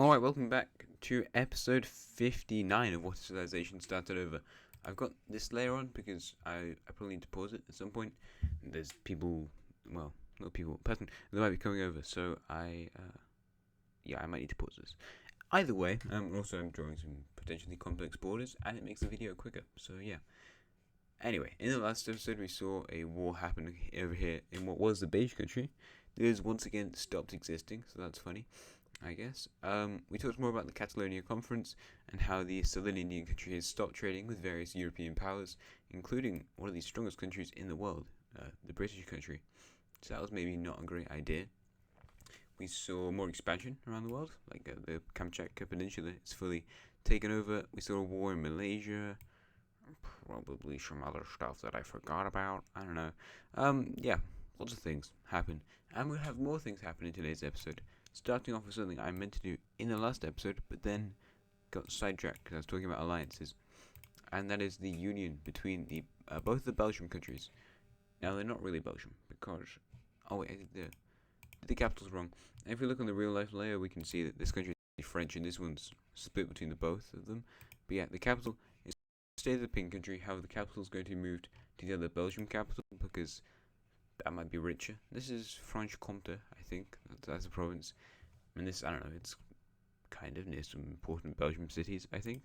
Alright, welcome back to episode 59 of What If Civilization Started Over. I've got this layer on because I probably need to pause it at some point. There's people, well, not people, person that might be coming over, so I might need to pause this. Either way, also I'm drawing some potentially complex borders, and it makes the video quicker, so yeah. Anyway, in the last episode we saw a war happen over here in what was the Beige country. It has once again stopped existing, so that's funny, I guess. We talked more about the Catalonia Conference and how the Southern Indian country has stopped trading with various European powers, including one of the strongest countries in the world, the British country. So that was maybe not a great idea. We saw more expansion around the world, like the Kamchatka Peninsula is fully taken over. We saw a war in Malaysia, probably some other stuff that I forgot about. I don't know. Yeah, lots of things happen, and we'll have more things happen in today's episode. Starting off with something I meant to do in the last episode, but then got sidetracked because I was talking about alliances, and that is the union between the both the Belgian countries. Now they're not really Belgium because I did the capital's wrong. And if we look on the real life layer, we can see that this country is French and this one's split between the both of them. But yeah, the capital is stay the pink country. However, the capital is going to be moved to the other Belgium capital because that might be richer. This is Franche-Comté, I think. That's a province. And this, I don't know, it's kind of near some important Belgium cities, I think.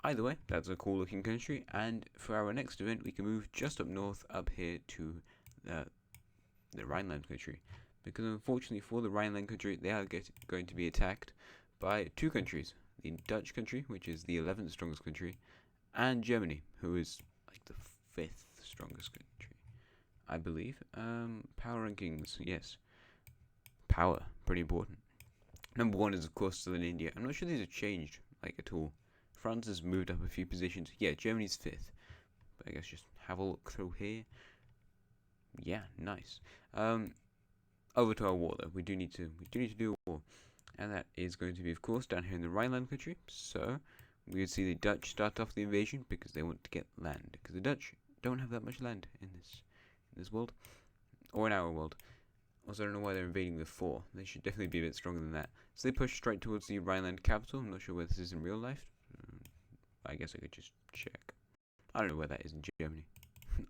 Either way, that's a cool looking country. And for our next event, we can move just up north, up here to the Rhineland country. Because unfortunately for the Rhineland country, they are going to be attacked by two countries. The Dutch country, which is the 11th strongest country, and Germany, who is like the 5th strongest country, I believe. Power rankings, yes. Power, pretty important. Number 1 is, of course, Southern India. I'm not sure these have changed, like, at all. France has moved up a few positions. Yeah, Germany's 5th. But I guess just have a look through here. Yeah, nice. Over to our war, though. We do need to do a war. And that is going to be, of course, down here in the Rhineland country. So, we would see the Dutch start off the invasion because they want to get land. Because the Dutch don't have that much land in this world. Or in our world. Also, I don't know why they're invading the 4. They should definitely be a bit stronger than that. So they push straight towards the Rhineland capital. I'm not sure where this is in real life. I guess I could just check. I don't know where that is in Germany.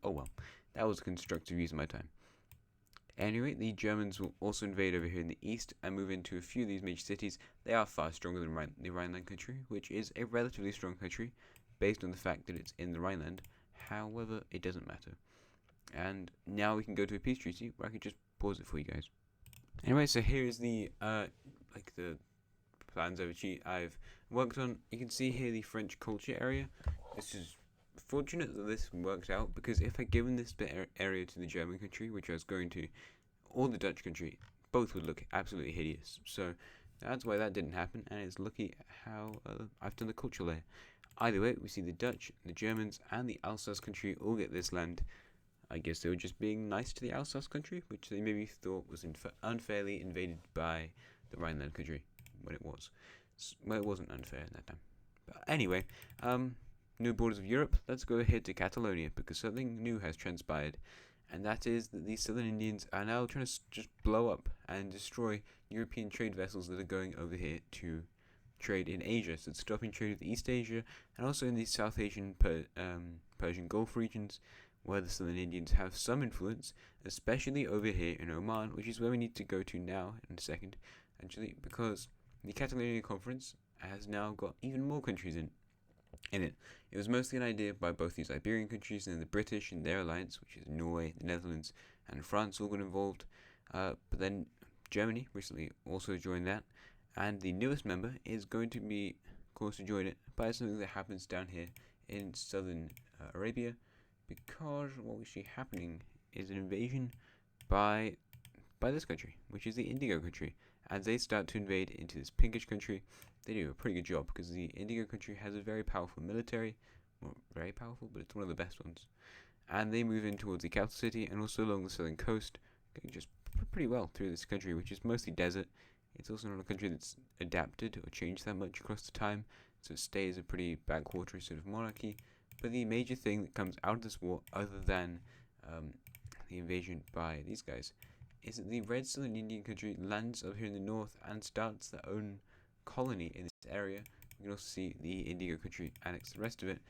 Oh well. That was a constructive use of my time. Anyway, the Germans will also invade over here in the east and move into a few of these major cities. They are far stronger than the Rhineland country, which is a relatively strong country based on the fact that it's in the Rhineland. However, it doesn't matter. And now we can go to a peace treaty where I can just pause it for you guys. Anyway, so here is the the plans I've worked on. You can see here the French culture area. This is fortunate that this worked out because if I'd given this bit area to the German country, which I was going to, or the Dutch country, both would look absolutely hideous. So that's why that didn't happen, and it's lucky how I've done the culture layer. Either way, we see the Dutch, the Germans, and the Alsace country all get this land. I guess they were just being nice to the Alsace country, which they maybe thought was unfairly invaded by the Rhineland country when it was. Well, it wasn't unfair at that time. But anyway, new borders of Europe. Let's go ahead to Catalonia because something new has transpired, and that is that the Southern Indians are now trying to just blow up and destroy European trade vessels that are going over here to trade in Asia. So it's stopping trade with East Asia and also in the South Asian Persian Gulf regions, where the Southern Indians have some influence, especially over here in Oman, which is where we need to go to now in a second, actually, because the Catalonia Conference has now got even more countries in it. It was mostly an idea by both these Iberian countries and the British and their alliance, which is Norway, the Netherlands, and France all got involved, but then Germany recently also joined that, and the newest member is going to be, of course, to join it by something that happens down here in southern Arabia, because what we see happening is an invasion by this country, which is the Indigo country. As they start to invade into this pinkish country, they do a pretty good job because the Indigo country has a very powerful military, well, very powerful, but it's one of the best ones. And they move in towards the capital city and also along the southern coast, going just pretty well through this country, which is mostly desert. It's also not a country that's adapted or changed that much across the time, so it stays a pretty backwatery sort of monarchy. But the major thing that comes out of this war, other than the invasion by these guys, is that the Red Southern Indian country lands up here in the north and starts their own colony in this area. We can also see the Indigo country annex the rest of it,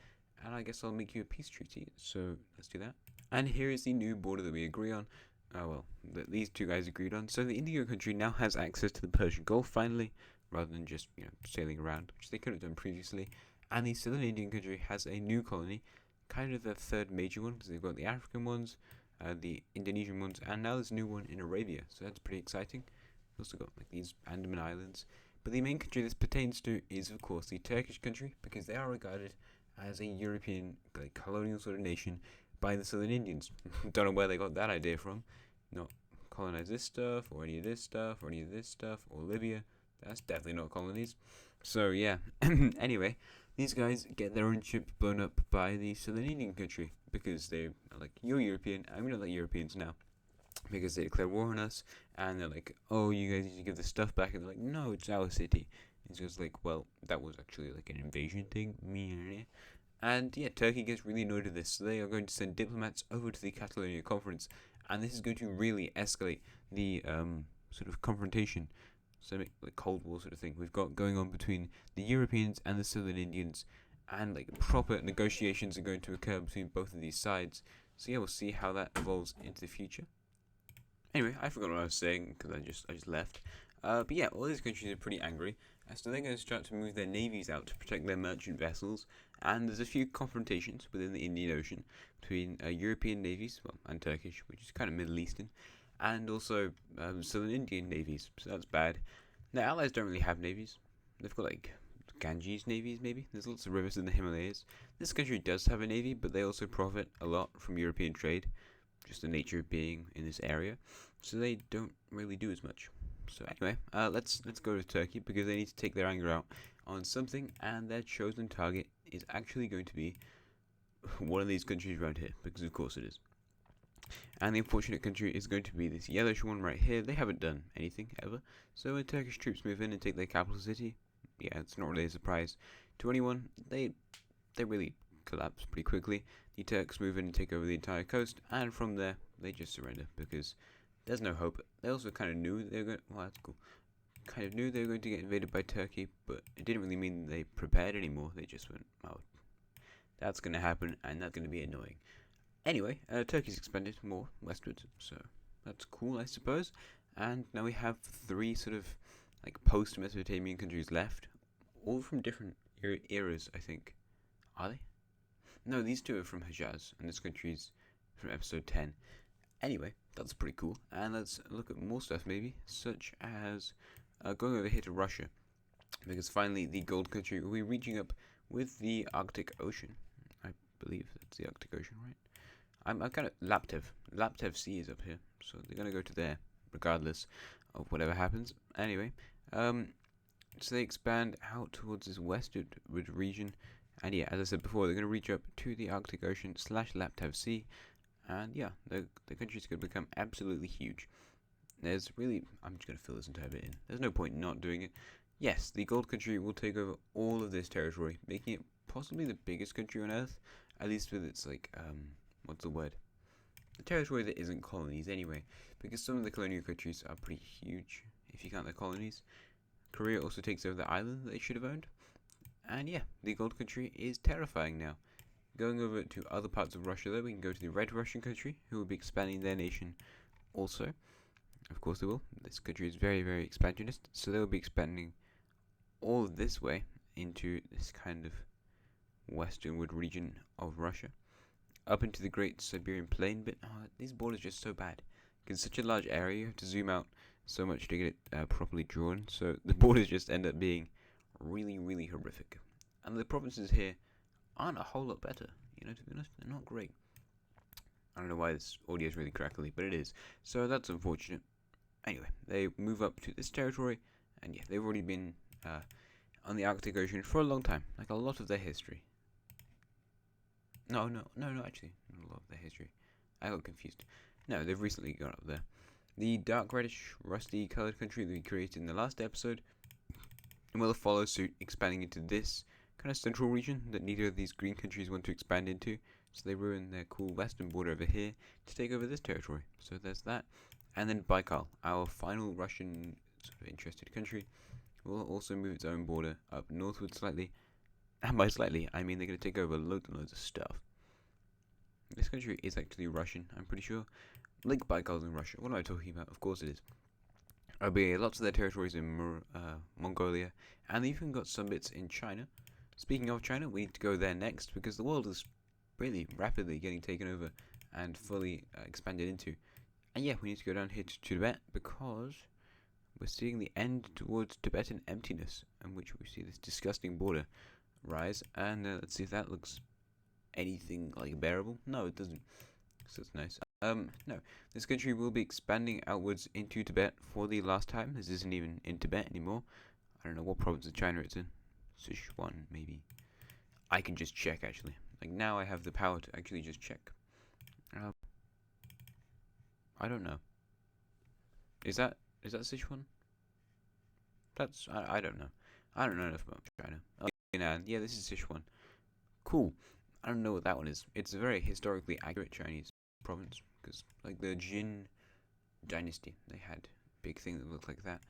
and I guess I'll make you a peace treaty, so let's do that. And here is the new border that we agree on. Well, that these two guys agreed on. So the Indigo country now has access to the Persian Gulf finally, rather than just sailing around, which they could have done previously. And the Southern Indian country has a new colony, kind of the third major one, because they've got the African ones, the Indonesian ones, and now there's a new one in Arabia. So that's pretty exciting. We've also got like these Andaman Islands. But the main country this pertains to is, of course, the Turkish country, because they are regarded as a European colonial sort of nation by the Southern Indians. Don't know where they got that idea from. Not colonize this stuff, or any of this stuff, or any of this stuff, or Libya. That's definitely not colonies. So yeah. Anyway, these guys get their own ship blown up by the Southern Indian country because they're like, you're European, I'm gonna let Europeans now. Because they declare war on us, and they're like, oh, you guys need to give the stuff back, and they're like, no, it's our city. And so it's like, well, that was actually like an invasion thing. And yeah, Turkey gets really annoyed at this, so they are going to send diplomats over to the Catalonia conference, and this is going to really escalate the sort of confrontation, so like Cold War sort of thing we've got going on between the Europeans and the Southern Indians, and like proper negotiations are going to occur between both of these sides. So yeah, we'll see how that evolves into the future. Anyway, I forgot what I was saying because I just left. But yeah, all these countries are pretty angry, so they're going to start to move their navies out to protect their merchant vessels. And there's a few confrontations within the Indian Ocean between European navies, well, and Turkish, which is kind of Middle Eastern, and also Southern Indian navies. So that's bad. Their allies don't really have navies. They've got like Ganges navies, maybe. There's lots of rivers in the Himalayas. This country does have a navy, but they also profit a lot from European trade. Just the nature of being in this area, so they don't really do as much. So anyway, let's go to Turkey because they need to take their anger out on something, and their chosen target is actually going to be one of these countries around here, because of course it is. And the unfortunate country is going to be this yellowish one right here. They haven't done anything ever, so when Turkish troops move in and take their capital city, yeah, it's not really a surprise to anyone. They really collapse pretty quickly. The Turks move in and take over the entire coast, and from there they just surrender because there's no hope. They also kind of knew they were going. Well, that's cool. Kind of knew they were going to get invaded by Turkey, but it didn't really mean they prepared anymore. They just went, "Oh, that's going to happen, and that's going to be annoying." Anyway, Turkey's expanded more westwards, so that's cool, I suppose. And now we have 3 sort of like post-Mesopotamian countries left, all from different eras, I think. Are they? No, these 2 are from Hejaz, and this country's from episode 10. Anyway, that's pretty cool. And let's look at more stuff, maybe, such as going over here to Russia, because finally the Gold Country will be reaching up with the Arctic Ocean. I believe that's the Arctic Ocean, right? I'm kind of Laptev Sea is up here, so they're gonna go to there, regardless of whatever happens. Anyway, so they expand out towards this westward region. And yeah, as I said before, they're going to reach up to the Arctic Ocean / Laptev Sea. And yeah, the country's going to become absolutely huge. I'm just going to fill this entire bit in. There's no point in not doing it. Yes, the Gold Country will take over all of this territory, making it possibly the biggest country on Earth, at least with its, what's the word? The territory that isn't colonies anyway, because some of the colonial countries are pretty huge, if you count their colonies. Korea also takes over the island that they should have owned. And yeah, the Gold Country is terrifying now. Going over to other parts of Russia, though, we can go to the Red Russian country, who will be expanding their nation also. Of course they will. This country is very, very expansionist, so they will be expanding all this way into this kind of westernward region of Russia. Up into the Great Siberian Plain, but these borders are just so bad. Because it's such a large area, you have to zoom out so much to get it properly drawn, so the borders just end up being really, really horrific. And the provinces here aren't a whole lot better, to be honest, they're not great. I don't know why this audio is really crackly, but it is, so that's unfortunate. Anyway, they move up to this territory, and yeah, they've already been on the Arctic Ocean for a long time, like a lot of their history. No, actually, not a lot of their history. I got confused. No, they've recently got up there. The dark reddish, rusty coloured country that we created in the last episode will follow suit, expanding into this kind of central region that neither of these green countries want to expand into, so they ruin their cool western border over here to take over this territory. So there's that. And then Baikal, our final Russian sort of interested country, will also move its own border up northward slightly. And by slightly, I mean they're going to take over loads and loads of stuff. This country is actually Russian, I'm pretty sure. Lake Baikal's in Russia. What am I talking about? Of course it is. But lots of their territories in Mongolia, and they even got some bits in China. Speaking of China, we need to go there next because the world is really rapidly getting taken over and fully expanded into. And yeah, we need to go down here to Tibet because we're seeing the end towards Tibetan emptiness, in which we see this disgusting border rise. And let's see if that looks anything like bearable. No, it doesn't. So it's nice. No, this country will be expanding outwards into Tibet for the last time. This isn't even in Tibet anymore. I don't know what province of China it's in. Sichuan, maybe. I can just check, actually. Like, now I have the power to actually just check. I don't know. Is that Sichuan? I don't know. I don't know enough about China. Yeah, this is Sichuan. Cool. I don't know what that one is. It's a very historically accurate Chinese province because, like, the Jin dynasty, they had a big thing that looked like that,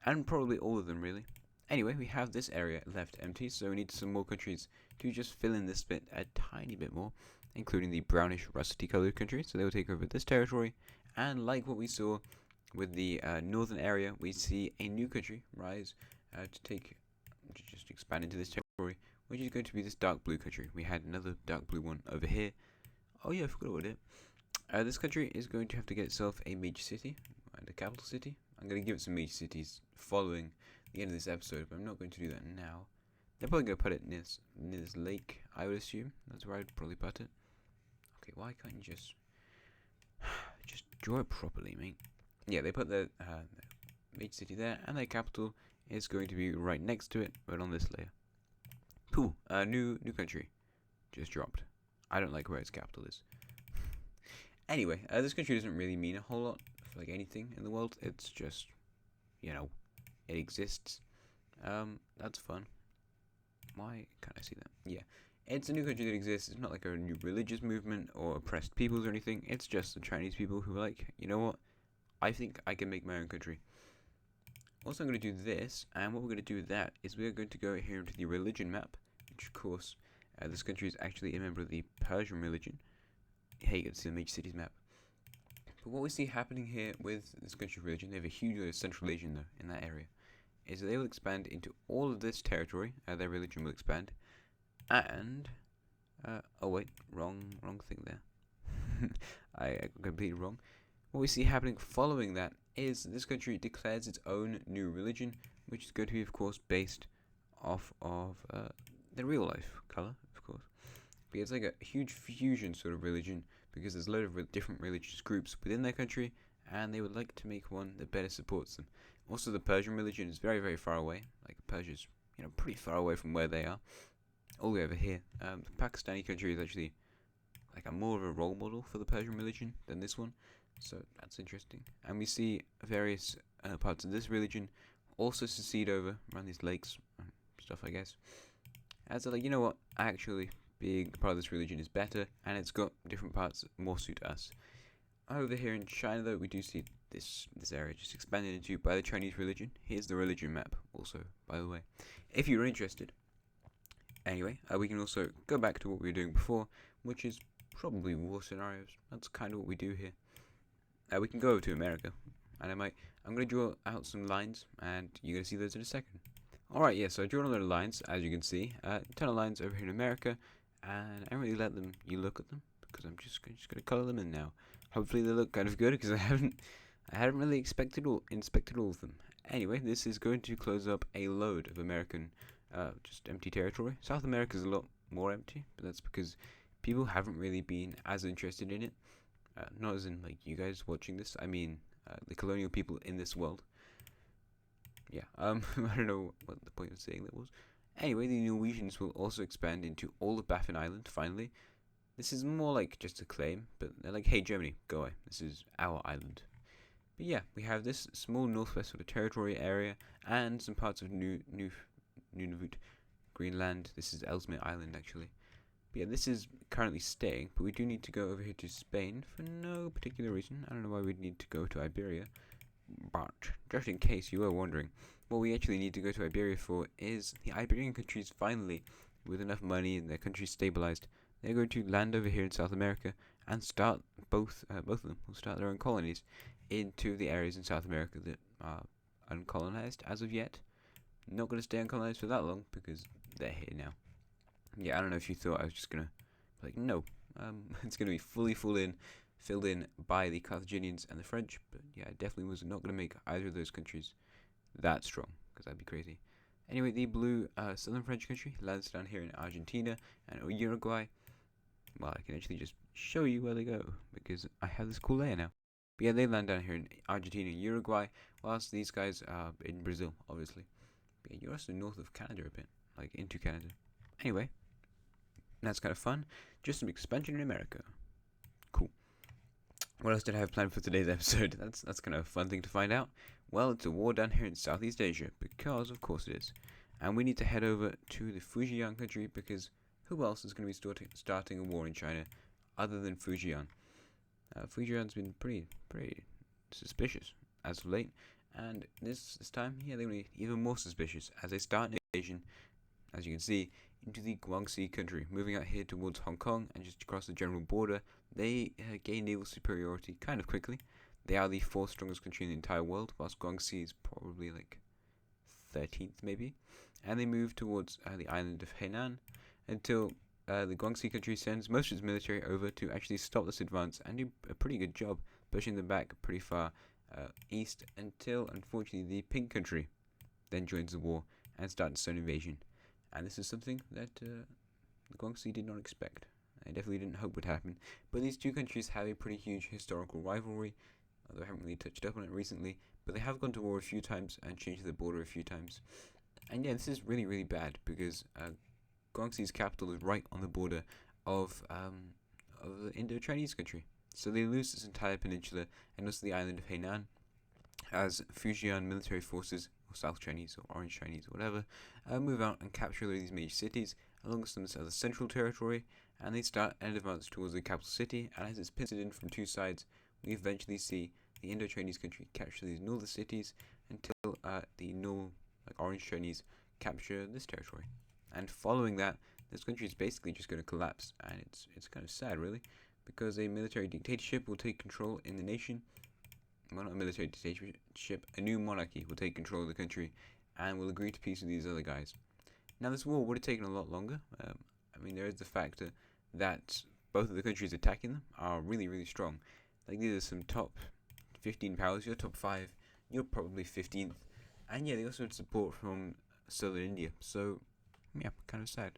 and probably all of them really. Anyway, we have this area left empty, so we need some more countries to just fill in this bit a tiny bit more, including the brownish, rusty colored country. So they will take over this territory, and like what we saw with the northern area, we see a new country rise to just expand into this territory, which is going to be this dark blue country. We had another dark blue one over here. Oh yeah, I forgot about it. This country is going to have to get itself a major city and a capital city. I'm going to give it some major cities following the end of this episode, but I'm not going to do that now. They're probably going to put it near this lake, I would assume. That's where I'd probably put it. Okay, why can't you just draw it properly, mate? Yeah, they put the major city there, and their capital is going to be right next to it, right on this layer. Cool. New country just dropped. I don't like where its capital is. Anyway, this country doesn't really mean a whole lot for like anything in the world. It's just, you know, it exists. That's fun. Why can't I see that? Yeah, it's a new country that exists. It's not like a new religious movement or oppressed peoples or anything. It's just the Chinese people who are like, you know what? I think I can make my own country. Also, I'm going to do this, and what we're going to do with that is we're going to go here into the religion map, which of course, this country is actually a member of the Persian religion. Here you can see the major cities map. But what we see happening here with this country religion, they have a huge Central Asian though in that area, is that they will expand into all of this territory. Their religion will expand, and oh wait, wrong thing there. I completely wrong. What we see happening following that is this country declares its own new religion, which is going to be, of course, based off of the real life color, of course. But it's like a huge fusion sort of religion because there's a lot of different religious groups within their country, and they would like to make one that better supports them. Also, the Persian religion is very, very far away. Like, Persia's, pretty far away from where they are. All the way over here. The Pakistani country is actually like more of a role model for the Persian religion than this one. So that's interesting. And we see various parts of this religion also secede over around these lakes and stuff, I guess. As like, you know what? Actually, being part of this religion is better, and it's got different parts that more suit us. Over here in China, though, we do see this area just expanded into by the Chinese religion. Here's the religion map, also, by the way, if you're interested. Anyway, we can also go back to what we were doing before, which is probably war scenarios. That's kind of what we do here. We can go over to America, and I'm going to draw out some lines, and you're going to see those in a second. Alright, yeah, so I drew a lot of lines, as you can see, a ton of lines over here in America, and I don't really let you look at them, because I'm just going to colour them in now. Hopefully they look kind of good, because I hadn't really inspected all of them. Anyway, this is going to close up a load of American, just empty territory. South America is a lot more empty, but that's because people haven't really been as interested in it. Not as in, like, you guys watching this, I mean, the colonial people in this world. Yeah, I don't know what the point of saying that was. Anyway, the Norwegians will also expand into all of Baffin Island, finally. This is more like just a claim, but they're like, hey, Germany, go away. This is our island. But yeah, we have this small northwest sort of territory area, and some parts of Nunavut, Greenland. This is Ellesmere Island, actually. But yeah, this is currently staying, but we do need to go over here to Spain for no particular reason. I don't know why we'd need to go to Iberia, but just in case you were wondering, what we actually need to go to Iberia for is the Iberian countries finally, with enough money and their countries stabilized, they're going to land over here in South America and start both of them will start their own colonies into the areas in South America that are uncolonized as of yet. Not going to stay uncolonized for that long because they're here now. Yeah, I don't know if you thought I was just gonna like no, it's gonna be fully filled in by the Carthaginians and the French. But yeah, I definitely was not gonna make either of those countries that strong because that'd be crazy. Anyway, the blue southern French country lands down here in Argentina and Uruguay. Well, I can actually just show you where they go because I have this cool layer now. But yeah, they land down here in Argentina and Uruguay, whilst these guys are in Brazil, obviously. But yeah, you're also north of Canada a bit, like into Canada. Anyway, that's kind of fun. Just some expansion in America. Cool. What else did I have planned for today's episode? That's kind of a fun thing to find out. Well, it's a war down here in Southeast Asia, because of course it is. And we need to head over to the Fujian country, because who else is going to be starting a war in China other than Fujian? Fujian's been pretty suspicious as of late, and this time, yeah, they're going to be even more suspicious as they start an invasion, as you can see, into the Guangxi country, moving out here towards Hong Kong and just across the general border. They gain naval superiority kind of quickly. They are the fourth strongest country in the entire world, whilst Guangxi is probably like 13th maybe. And they move towards the island of Hainan until the Guangxi country sends most of its military over to actually stop this advance and do a pretty good job, pushing them back pretty far east until, unfortunately, the Pink country then joins the war and starts its own invasion. And this is something that the Guangxi did not expect. I definitely didn't hope would happen. But these two countries have a pretty huge historical rivalry, although I haven't really touched up on it recently. But they have gone to war a few times and changed their border a few times. And yeah, this is really bad because Guangxi's capital is right on the border of the Indo-Chinese country. So they lose this entire peninsula and also the island of Hainan as Fujian military forces, or South Chinese or Orange Chinese or whatever, move out and capture these major cities along with some of the central territory, and they start an advance towards the capital city. And as it's pitted in from two sides, we eventually see the Indo-Chinese country capture these northern cities until the Orange Chinese capture this territory. And following that, this country is basically just going to collapse, and it's kind of sad, really, because a military dictatorship will take control in the nation. Well, not a military dictatorship, a new monarchy will take control of the country and will agree to peace with these other guys. Now, this war would have taken a lot longer. I mean, there is the factor that both of the countries attacking them are really strong. Like, these are some top 15 powers. You're top 5, you're probably 15th. And yeah, they also had support from southern India. So, yeah, kind of sad.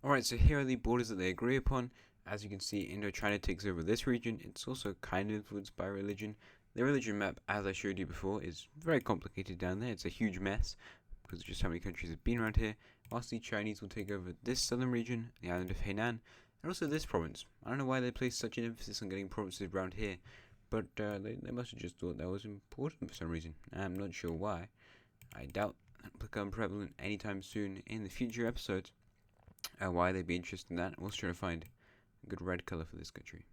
Alright, so here are the borders that they agree upon. As you can see, Indochina takes over this region. It's also kind of influenced by religion. The religion map, as I showed you before, is very complicated down there. It's a huge mess because of just how many countries have been around here. Whilst the Chinese will take over this southern region, the island of Hainan, and also this province. I don't know why they placed such an emphasis on getting provinces around here, but they must have just thought that was important for some reason. I'm not sure why. I doubt that will become prevalent anytime soon in the future episodes. Why they'd be interested in that? I was trying to find a good red color for this country.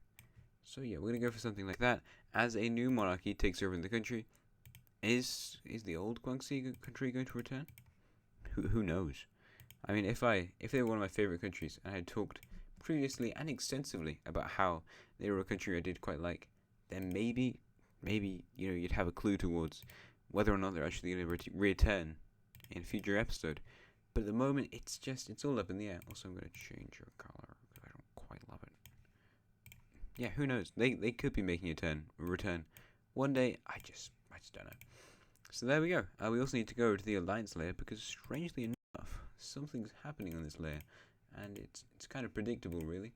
So yeah, we're gonna go for something like that. As a new monarchy takes over in the country, is the old Guangxi country going to return? Who knows? I mean, if they were one of my favorite countries, and I had talked previously and extensively about how they were a country I did quite like, then maybe you'd have a clue towards whether or not they're actually going to return in a future episode. But at the moment, it's all up in the air. Also, I'm going to change your color because I don't quite love it. Yeah, who knows? They could be making a return one day. I just don't know. So there we go. We also need to go to the alliance layer because, strangely enough, something's happening on this layer, and it's kind of predictable, really.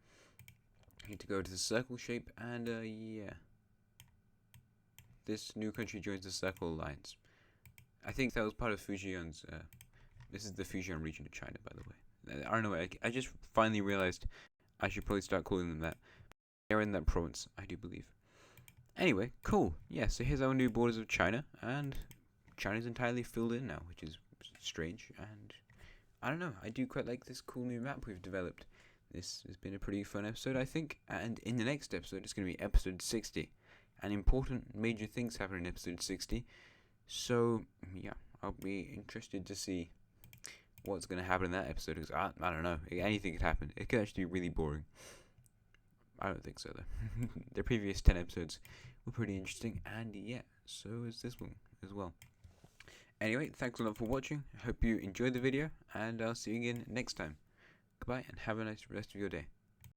I need to go to the circle shape, and yeah, this new country joins the circle alliance. I think that was part of Fujian's. This is the Fujian region of China, by the way. I don't know. I just finally realized I should probably start calling them that. They're in that province, I do believe. Anyway, cool. Yeah, so here's our new borders of China, and China's entirely filled in now, which is strange, and I don't know. I do quite like this cool new map we've developed. This has been a pretty fun episode, I think, and in the next episode, it's going to be episode 60, and important major things happen in episode 60, So yeah, I'll be interested to see what's going to happen in that episode, because I don't know, anything could happen. It could actually be really boring. I don't think so though. The previous 10 episodes were pretty interesting, and yeah, so is this one as well. Anyway, thanks a lot for watching. I hope you enjoyed the video, and I'll see you again next time. Goodbye, and have a nice rest of your day.